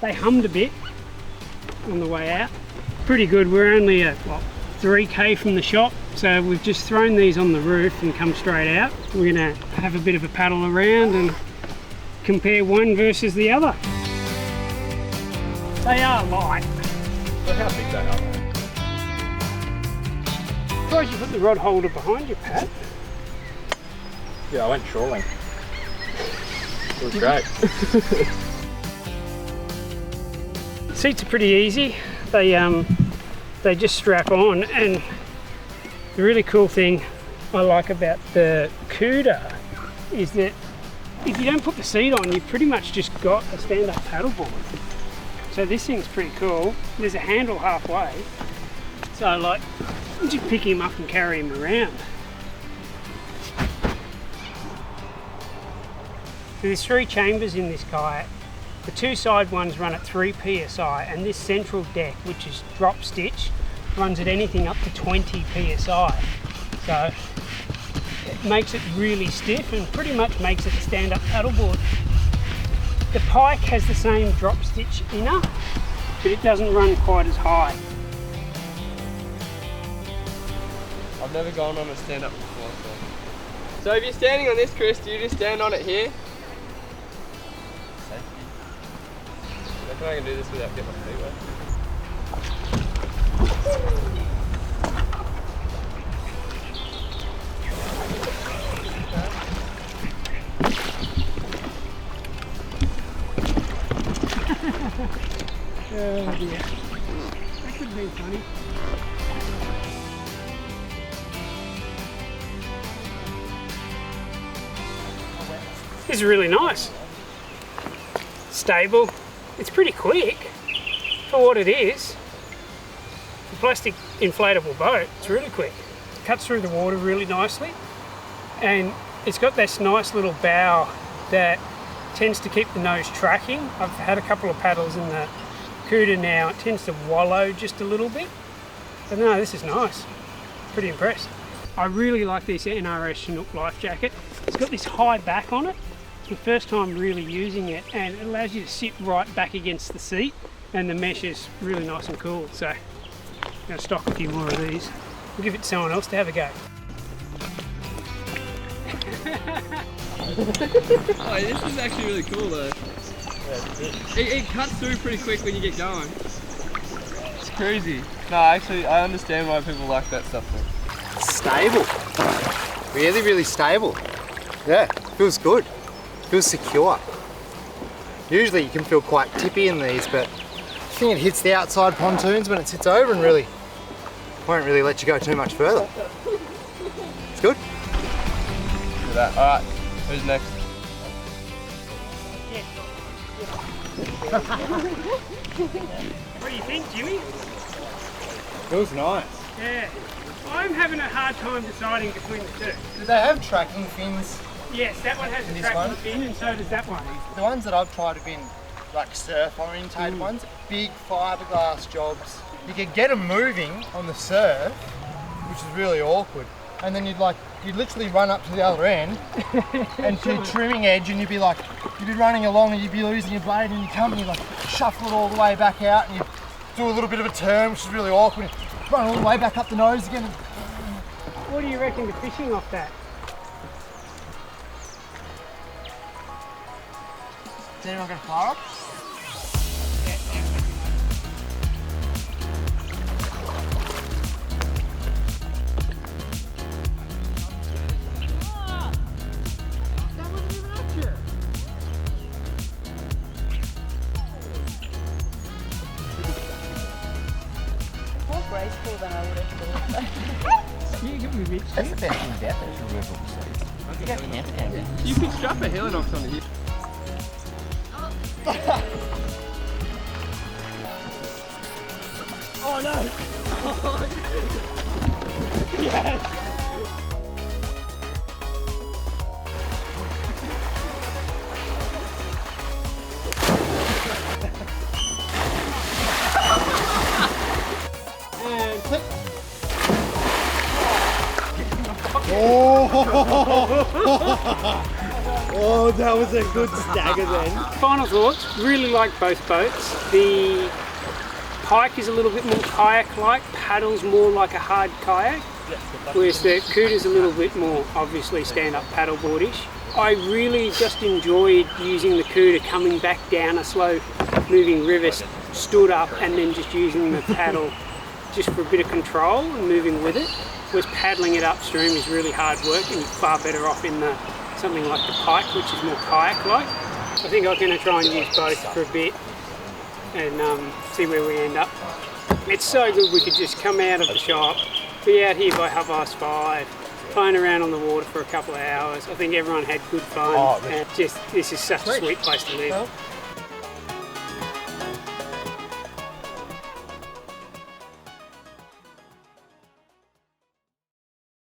They hummed a bit on the way out. Pretty good. We're only at, what, 3k from the shop, so we've just thrown these on the roof and come straight out. We're going to have a bit of a paddle around and compare one versus the other. They are light. Look how big they are. Suppose you put the rod holder behind you, Pat. Yeah, I went trawling. It was great. Seats are pretty easy. They just strap on, and the really cool thing I like about the Cuda is that if you don't put the seat on, you've pretty much just got a stand-up paddleboard. So this thing's pretty cool. There's a handle halfway, so like you just pick him up and carry him around. So there's 3 chambers in this kayak. The 2 side ones run at 3 psi, and this central deck, which is drop stitch, runs at anything up to 20 psi. So it makes it really stiff and pretty much makes it a stand-up paddleboard. The Pike has the same drop stitch inner, but it doesn't run quite as high. I've never gone on a stand-up before. So if you're standing on this, Chris, do you just stand on it here? I reckon I can do this without getting my feet wet. Oh dear. That could be funny. This is really nice. Stable. It's pretty quick for what it is. The plastic inflatable boat, it's really quick. It cuts through the water really nicely, and it's got this nice little bow that tends to keep the nose tracking. I've had a couple of paddles in the Cuda now. It tends to wallow just a little bit, but no, this is nice. Pretty impressed. I really like this NRS Chinook life jacket. It's got this high back on it. It's the first time really using it, and it allows you to sit right back against the seat, and the mesh is really nice and cool. So I'm going to stock a few more of these. We'll give it to someone else to have a go. Oh, this is actually really cool though. It cuts through pretty quick when you get going. It's crazy. No, actually, I understand why people like that stuff though. Stable. Really, really stable. Yeah, feels good. Feels secure. Usually you can feel quite tippy in these, but I think it hits the outside pontoons when it sits over and really won't really let you go too much further. It's good. Look at that. Alright, who's next? What do you think, Jimmy? Feels nice. Yeah. I'm having a hard time deciding between the two. Do they have tracking fins? Yes, that one has a This tracking one? fin, and so does that one. The ones that I've tried have been like surf orientated ones, big fiberglass jobs. You could get them moving on the surf, which is really awkward. And then you'd literally run up to the other end and to trimming edge, and you'd be running along and you'd be losing your blade, and you come and you like shuffle it all the way back out, and you do a little bit of a turn, which is really awkward. Run all the way back up the nose again. What do you reckon to fishing off that? Is anyone going to fire up? More graceful than I would have thought. You can be rich. That's the best thing about those removable seats. You don't have to have it. You could strap a Helinox on it. Oh no! Yes! And click. Oh! Oh, that was a good stagger then. Final thoughts, really like both boats. The pike is a little bit more kayak-like, paddles more like a hard kayak, whereas the Cooter's a little bit more obviously stand-up paddleboardish. I really just enjoyed using the Cooter coming back down a slow moving river, stood up and then just using the paddle just for a bit of control and moving with it. Whereas paddling it upstream is really hard work and you're far better off in something like the pike, which is more kayak-like. I think I'm going to try and use both for a bit and see where we end up. It's so good we could just come out of the shop, be out here by 5:30, playing around on the water for a couple of hours. I think everyone had good fun. And this is such a sweet place to live.